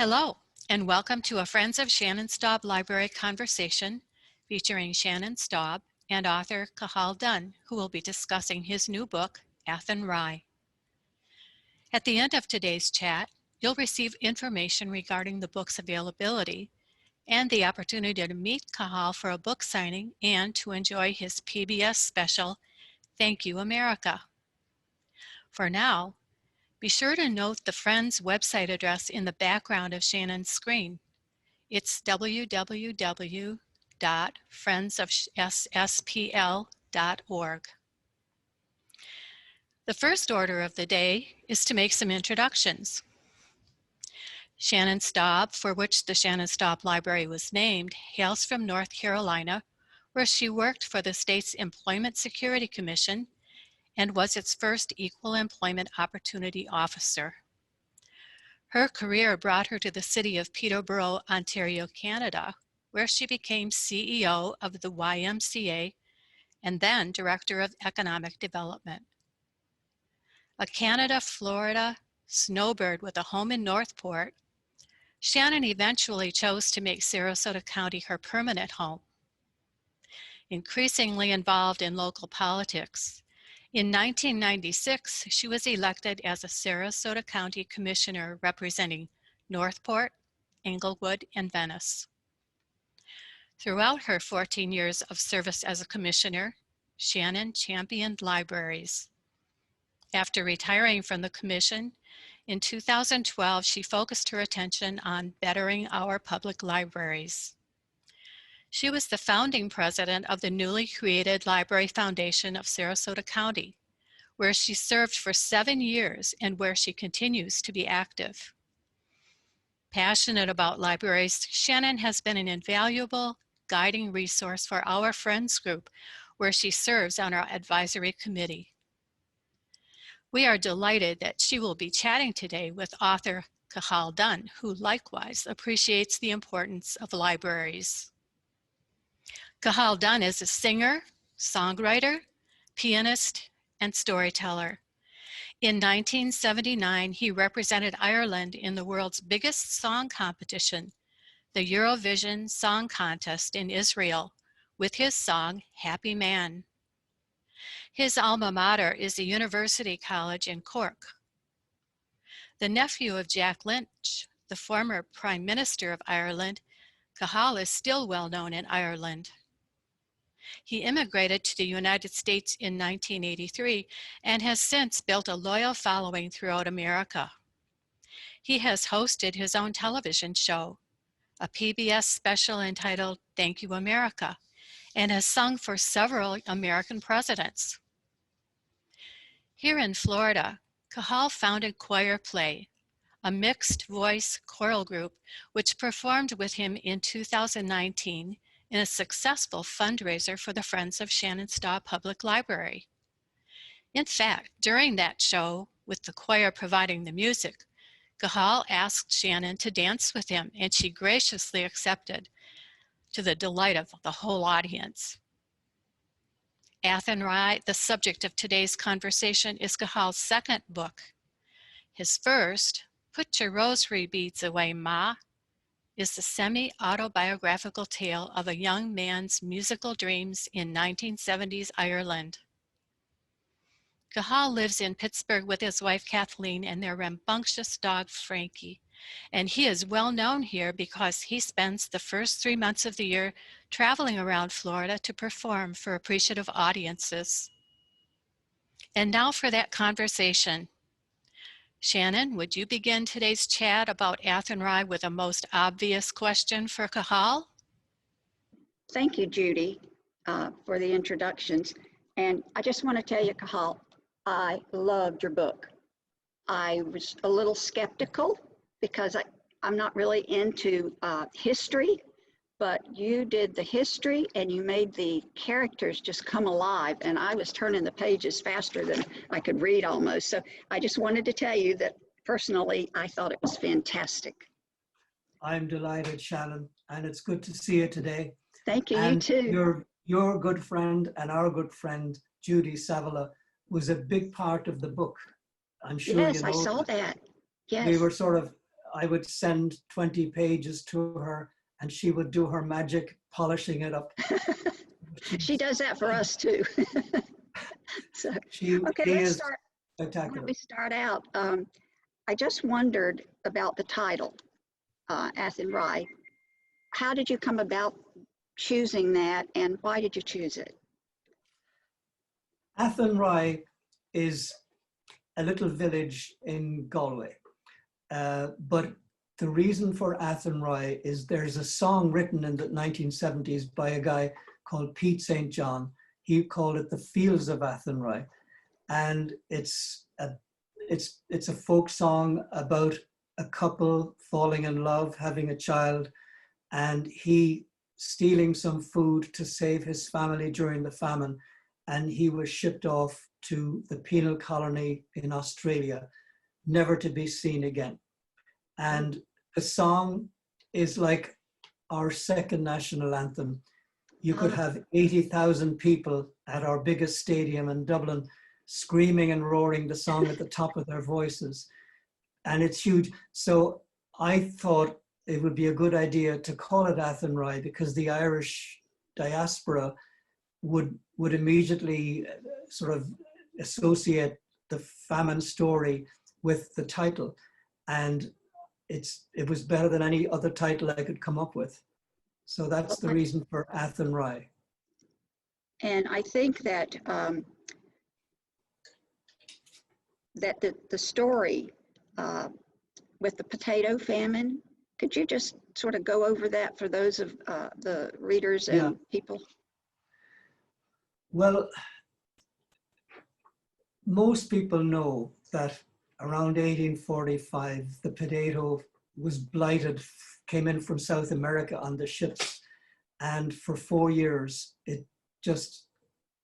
Hello, and welcome to a Friends of Shannon Staub Library conversation featuring Shannon Staub and author Cahal Dunne, who will be discussing his new book, Athenry. At the end of today's chat, you'll receive information regarding the book's availability and the opportunity to meet Cahal for a book signing and to enjoy his PBS special, Thank You, America. For now, be sure to note the Friends website address in the background of Shannon's screen. It's www.friendsofsspl.org. The first order of the day is to make some introductions. Shannon Staub, for which the Shannon Staub Library was named, hails from North Carolina, where she worked for the state's Employment Security Commission and was its first Equal Employment Opportunity Officer. Her career brought her to the city of Peterborough, Ontario, Canada, where she became CEO of the YMCA and then Director of Economic Development. A Canada, Florida snowbird with a home in Northport, Shannon eventually chose to make Sarasota County her permanent home. Increasingly involved in local politics, in 1996, she was elected as a Sarasota County Commissioner representing Northport, Englewood, and Venice. Throughout her 14 years of service as a commissioner, Shannon championed libraries. After retiring from the commission, in 2012, she focused her attention on bettering our public libraries. She was the founding president of the newly created Library Foundation of Sarasota County, where she served for 7 years and where she continues to be active. Passionate about libraries, Shannon has been an invaluable guiding resource for our Friends group, where she serves on our advisory committee. We are delighted that she will be chatting today with author Cahal Dunne, who likewise appreciates the importance of libraries. Cahal Dunne is a singer, songwriter, pianist, and storyteller. In 1979, he represented Ireland in the world's biggest song competition, the Eurovision Song Contest in Israel, with his song, Happy Man. His alma mater is the University College in Cork. The nephew of Jack Lynch, the former Prime Minister of Ireland, Cahal is still well known in Ireland. He immigrated to the United States in 1983 and has since built a loyal following throughout America. He has hosted his own television show, a PBS special entitled Thank You, America, and has sung for several American presidents. Here in Florida, Cahal founded Choir Play, a mixed-voice choral group which performed with him in 2019 in a successful fundraiser for the Friends of Shannon Staub Public Library. In fact, during that show, with the choir providing the music, Cahal asked Shannon to dance with him, and she graciously accepted, to the delight of the whole audience. Athenry, the subject of today's conversation, is Cahal's second book. His first, Put Your Rosary Beads Away, Ma, is the semi-autobiographical tale of a young man's musical dreams in 1970s Ireland. Cahal lives in Pittsburgh with his wife Kathleen and their rambunctious dog Frankie, and he is well known here because he spends the first 3 months of the year traveling around Florida to perform for appreciative audiences. And now for that conversation. Shannon, would you begin today's chat about Athenry with a most obvious question for Cahal? Thank you, Judy, for the introductions. And I just want to tell you, Cahal, I loved your book. I was a little skeptical because I'm not really into history, but you did the history and you made the characters just come alive, and I was turning the pages faster than I could read almost. So I just wanted to tell you that personally, I thought it was fantastic. I'm delighted, Shannon, and it's good to see you today. Thank you, and you too. Your good friend and our good friend, Judy Savala, was a big part of the book. I'm sure yes, you know. I saw that. Yes. We were sort of I would send 20 pages to her and she would do her magic polishing it up. She does that for us too. So, okay, He let's is start. Why spectacular. don't we start out? I just wondered about the title, Athenry. How did you come about choosing that, and why did you choose it? Athenry is a little village in Galway, but the reason for Athenry is there's a song written in the 1970s by a guy called Pete St. John. He called it The Fields of Athenry, and it's a folk song about a couple falling in love, having a child, and he stealing some food to save his family during the famine. And he was shipped off to the penal colony in Australia, never to be seen again. And the song is like our second national anthem. You could have 80,000 people at our biggest stadium in Dublin screaming and roaring the song at the top of their voices. And it's huge. So I thought it would be a good idea to call it Athenry because the Irish diaspora would immediately sort of associate the famine story with the title. And it was better than any other title I could come up with. So that's the reason for Athenry. And I think that that the story with the potato famine, could you just sort of go over that for those of the readers and people? Well, most people know that around 1845, the potato was blighted, came in from South America on the ships. And for 4 years, it just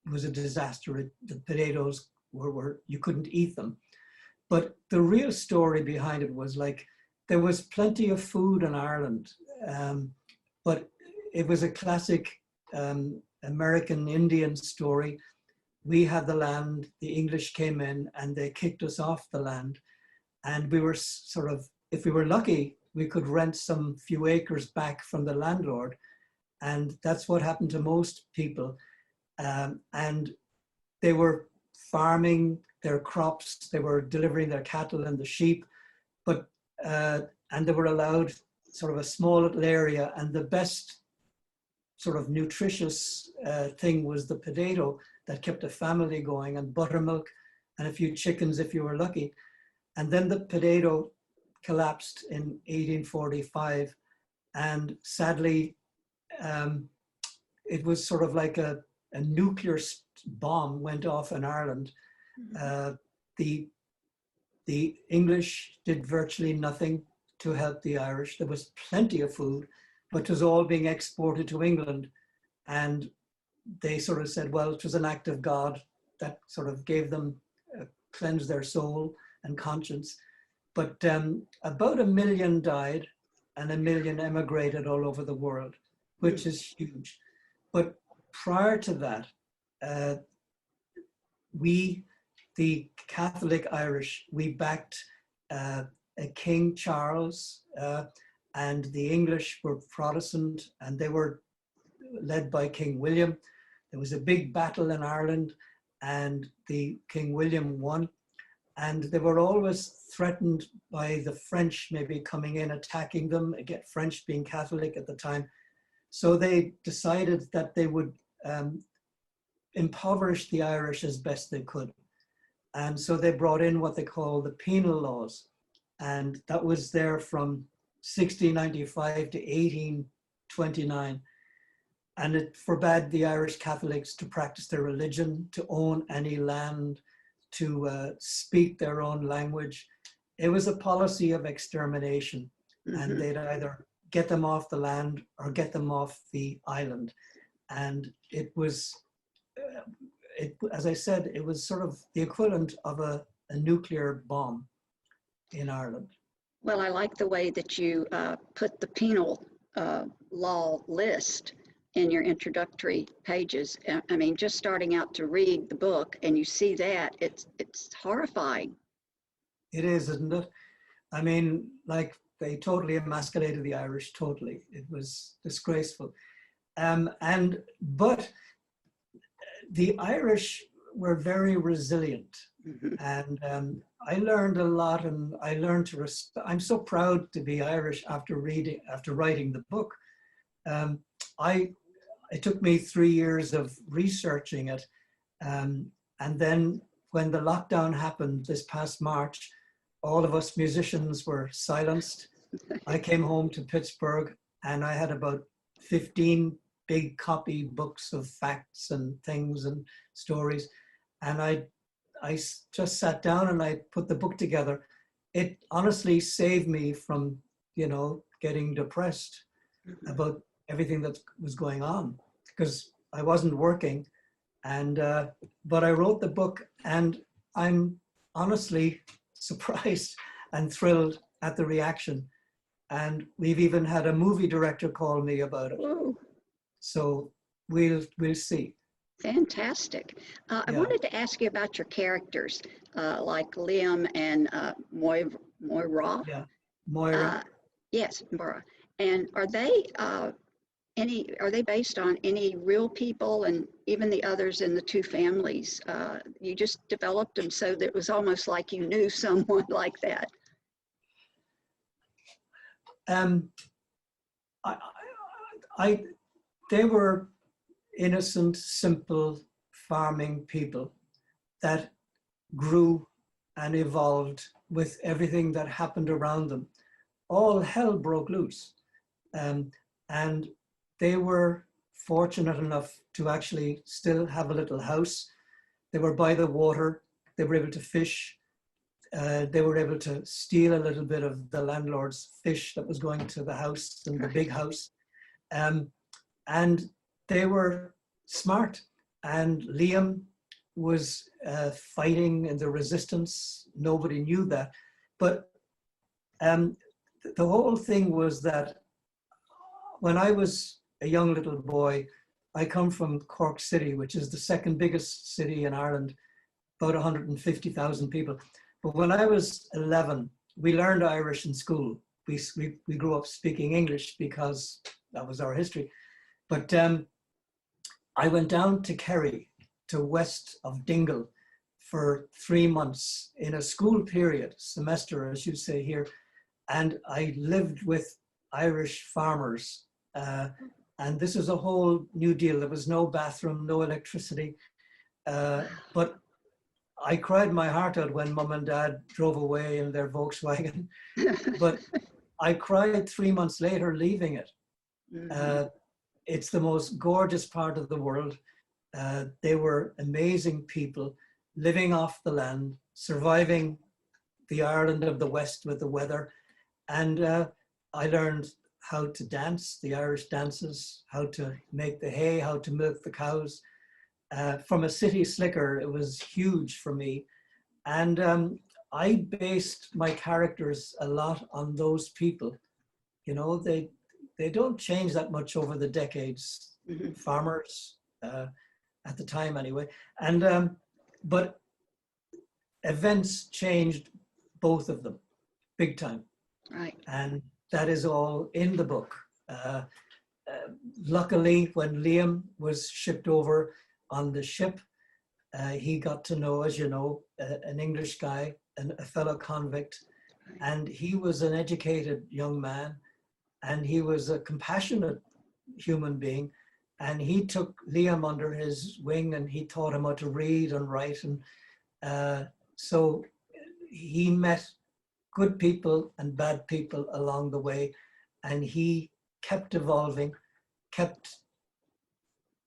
was a disaster. The potatoes were, you couldn't eat them. But the real story behind it was like, there was plenty of food in Ireland, but it was a classic American Indian story. We had the land, the English came in and they kicked us off the land. And we were sort of, if we were lucky, we could rent some few acres back from the landlord. And that's what happened to most people. And they were farming their crops, they were delivering their cattle and the sheep, but and they were allowed sort of a small little area, and the best sort of nutritious thing was the potato that kept a family going, and buttermilk and a few chickens if you were lucky. And then the potato collapsed in 1845, and sadly it was sort of like a nuclear bomb went off in Ireland. The English did virtually nothing to help the Irish. There was plenty of food, but it was all being exported to England. And they sort of said, well, it was an act of God that sort of gave them, cleansed their soul and conscience. But about 1 million died and 1 million emigrated all over the world, which is huge. But prior to that, we, the Catholic Irish, we backed King Charles, and the English were Protestant, and they were led by King William. There was a big battle in Ireland, and the King William won. And they were always threatened by the French maybe coming in, attacking them, again, French being Catholic at the time. So they decided that they would impoverish the Irish as best they could. And so they brought in what they call the penal laws. And that was there from 1695 to 1829. And it forbade the Irish Catholics to practice their religion, to own any land, to speak their own language. It was a policy of extermination. And they'd either get them off the land or get them off the island. And it was, as I said, it was sort of the equivalent of a nuclear bomb in Ireland. Well, I like the way that you put the penal law list in your introductory pages. I mean, just starting out to read the book and you see that, it's horrifying. It is, isn't it? I mean, like they totally emasculated the Irish, totally. It was disgraceful. But the Irish were very resilient. Mhm. And I learned a lot, and I learned to I'm so proud to be Irish after writing the book. Um, it took me 3 years of researching it. And then when the lockdown happened this past March, all of us musicians were silenced. I came home to Pittsburgh and I had about 15 big copy books of facts and things and stories. And I just sat down and I put the book together. It honestly saved me from, getting depressed about everything that was going on, because I wasn't working. But I wrote the book, and I'm honestly surprised and thrilled at the reaction. And we've even had a movie director call me about it. Whoa, So we'll see. fantastic. I Yeah. wanted to ask you about your characters, like Liam and Moira. Yeah, Moira. Yes, Moira. And are they based on any real people, and even the others in the two families? You just developed them so that it was almost like you knew someone like that. They were innocent, simple farming people that grew and evolved with everything that happened around them. All hell broke loose. And they were fortunate enough to actually still have a little house. They were by the water. They were able to fish. They were able to steal a little bit of the landlord's fish that was going to the house, and the big house. And they were smart. And Liam was fighting in the resistance. Nobody knew that. But the whole thing was that when I was a young little boy, I come from Cork City, which is the second biggest city in Ireland, about 150,000 people. But when I was 11, we learned Irish in school. We grew up speaking English because that was our history. But I went down to Kerry, to west of Dingle, for 3 months in a school period, semester, as you say here. And I lived with Irish farmers. And this is a whole new deal. There was no bathroom, no electricity. But I cried my heart out when Mum and Dad drove away in their Volkswagen. But I cried 3 months later leaving it. Mhm. It's the most gorgeous part of the world. They were amazing people living off the land, surviving the Ireland of the West with the weather. And I learned how to dance, the Irish dances, how to make the hay, how to milk the cows. From a city slicker, it was huge for me. And I based my characters a lot on those people. They don't change that much over the decades. Mhm. Farmers, at the time anyway. But events changed both of them, big time. Right. And that is all in the book. Luckily, when Liam was shipped over on the ship, he got to know, as you know, an English guy, a fellow convict, and he was an educated young man, and he was a compassionate human being, and he took Liam under his wing, and he taught him how to read and write, and so he met good people and bad people along the way, and he kept evolving, kept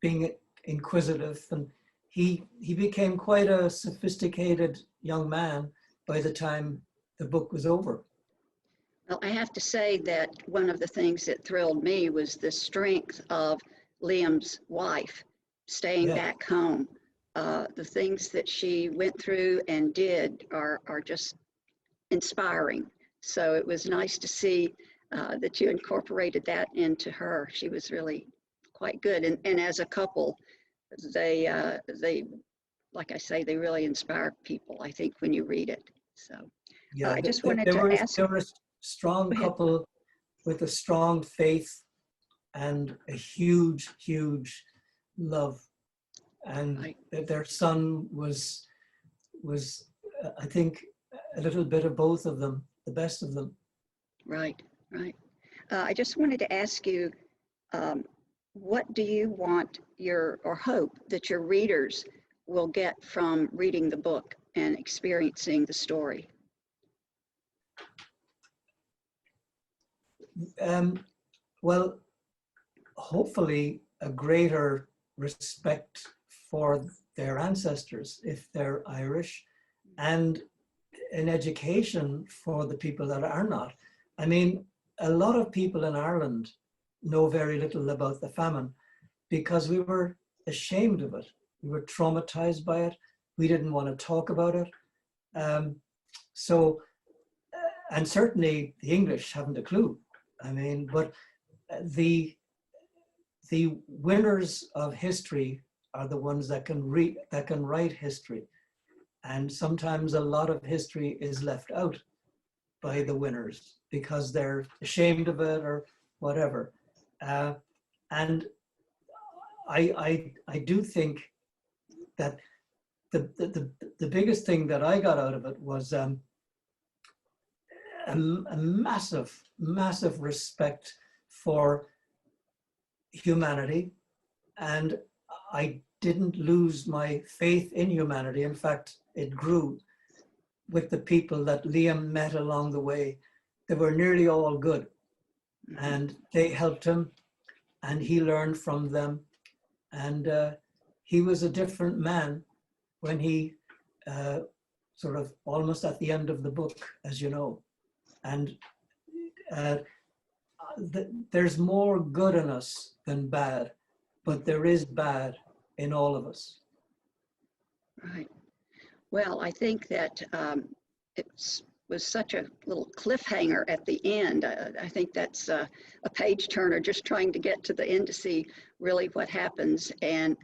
being inquisitive, and he became quite a sophisticated young man by the time the book was over. Well, I have to say that one of the things that thrilled me was the strength of Liam's wife staying Yeah. back home. The things that she went through and did are just inspiring. So it was nice to see that you incorporated that into her. She was really quite good. And as a couple, they, like I say, they really inspire people, I think, when you read it. So Yeah, I just wanted to ask. strong Go ahead. couple with a strong faith and a huge, huge love. And Right. their son was, I think, a little bit of both of them, the best of them. Right, right. I just wanted to ask you, what do you want or hope that your readers will get from reading the book and experiencing the story? Well, hopefully a greater respect for their ancestors if they're Irish, and an education for the people that are not. I mean, a lot of people in Ireland know very little about the famine because we were ashamed of it. We were traumatized by it. We didn't want to talk about it. And certainly the English haven't a clue. I mean, but the winners of history are the ones that can write history. And sometimes a lot of history is left out by the winners because they're ashamed of it or whatever. And I do think that the biggest thing that I got out of it was a massive respect for humanity, and I didn't lose my faith in humanity. In fact, it grew with the people that Liam met along the way. They were nearly all good, and they helped him, and he learned from them, and he was a different man when he sort of almost at the end of the book, as you know. And there's more good in us than bad, but there is bad in all of us. Right. Well, I think that it was such a little cliffhanger at the end. I think that's a page turner, just trying to get to the end to see really what happens. And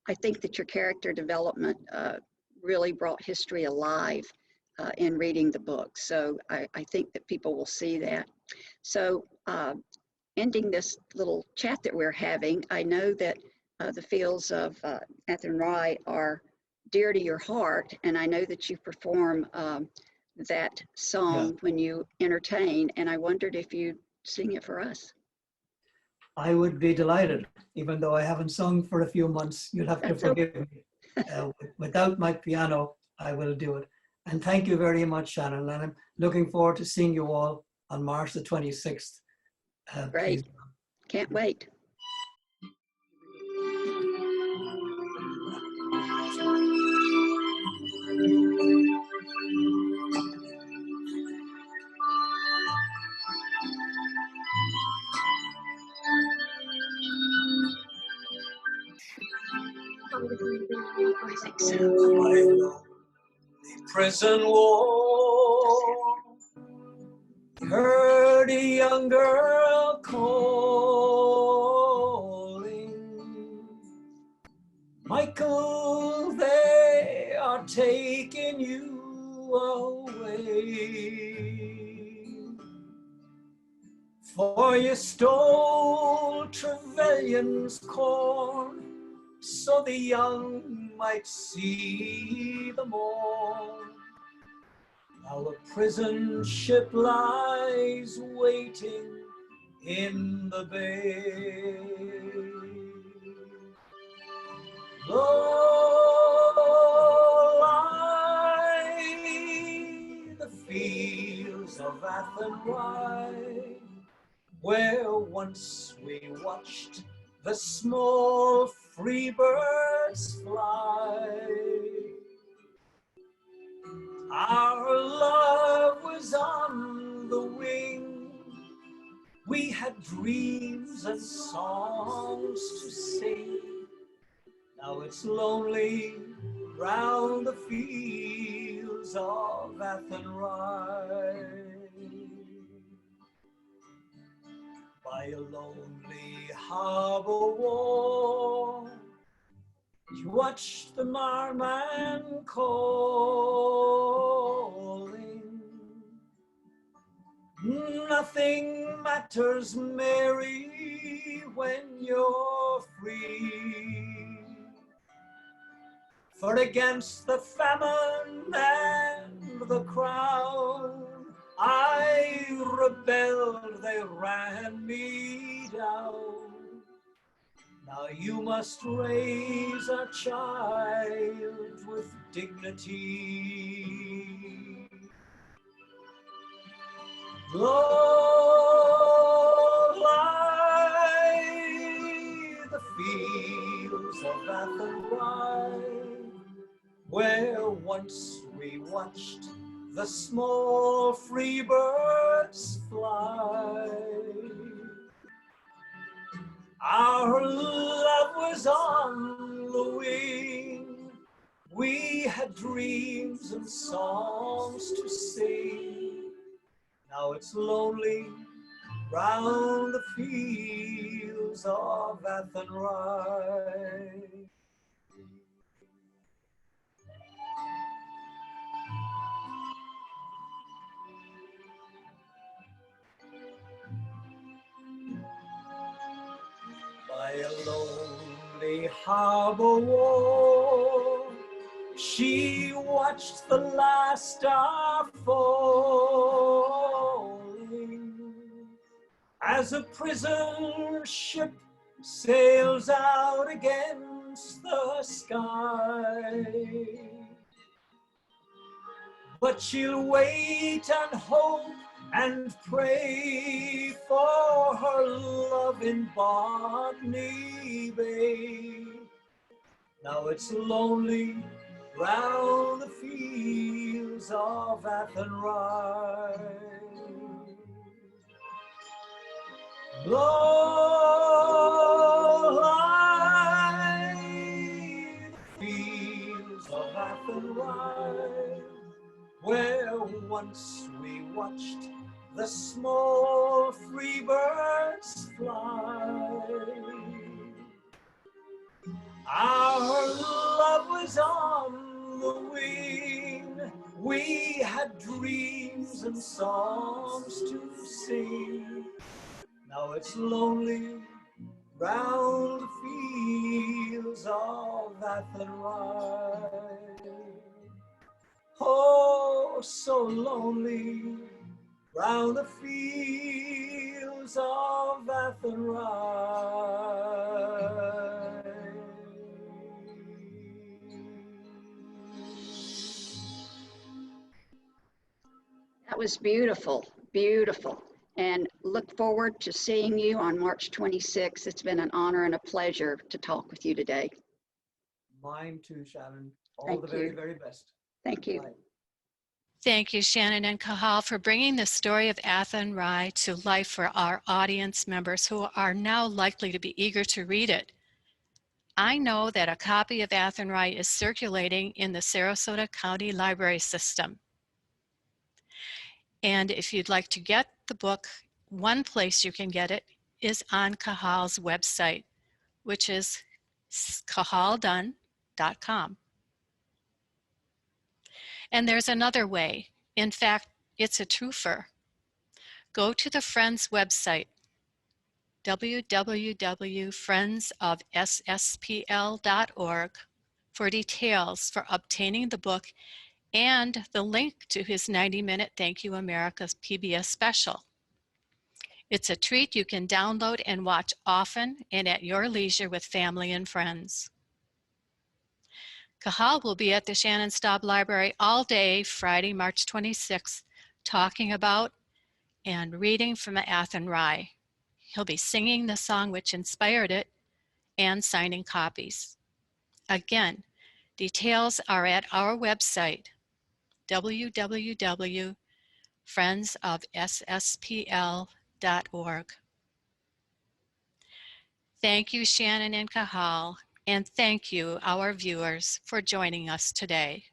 I think that your character development really brought history alive in reading the book. So I think that people will see that. So ending this little chat that we're having, I know that the fields of Athenry are dear to your heart, and I know that you perform that song when you entertain, and I wondered if you'd sing it for us. I would be delighted, even though I haven't sung for a few months. You'll have to forgive me. Without my piano, I will do it. And thank you very much, Shannon. And I'm looking forward to seeing you all on March the 26th. Great. Please. Can't wait. I think so. Prison wall, heard a young girl calling, Michael, they are taking you away, for you stole Trevelyan's corn, so the young might see the morn. Now a prison ship lies waiting in the bay. Low lie the fields of Athenry, where once we watched the small free birds fly. Our love was on the wing, we had dreams and songs to sing. Now it's lonely round the fields of Athenry. By a lonely harbor wall, you watch the marman calling, Nothing matters, Mary, when you're free. For against the famine and the crown, I rebelled, they ran me down. Now you must raise a child with dignity. Low lie the fields of Athenry, where once we watched the small free birds fly. Our love was on the wing, we had dreams and songs to sing. Now it's lonely round the fields of Athenry. By a lonely harbor wall, she watched the last star falling, as a prison ship sails out against the sky. But she'll wait and hope and pray for her love in Botany Bay. Now it's lonely round the fields of Athenry. Low lie the fields of Athenry, where once we watched the small free birds fly. Our love was on the wing, we had dreams and songs to sing. Now it's lonely round the fields of Athenry. Oh, so lonely round the fields of Athenry. That was beautiful, beautiful. And look forward to seeing you on March 26th. It's been an honor and a pleasure to talk with you today. Mine too, Shannon. All Thank the very, you. very best. Thank you. Bye. Thank you, Shannon and Cahal, for bringing the story of Athenry to life for our audience members who are now likely to be eager to read it. I know that a copy of Athenry is circulating in the Sarasota County Library System. And if you'd like to get the book, one place you can get it is on Cahal's website, which is cahaldunne.com. And there's another way. In fact, it's a twofer. Go to the Friends website, www.friendsofsspl.org, for details for obtaining the book and the link to his 90-minute Thank You America PBS special. It's a treat you can download and watch often and at your leisure with family and friends. Cahal will be at the Shannon Staub Library all day Friday, March 26th, talking about and reading from Athenry. He'll be singing the song which inspired it and signing copies. Again, details are at our website, www.friendsofsspl.org. Thank you, Shannon and Cahal, and thank you, our viewers, for joining us today.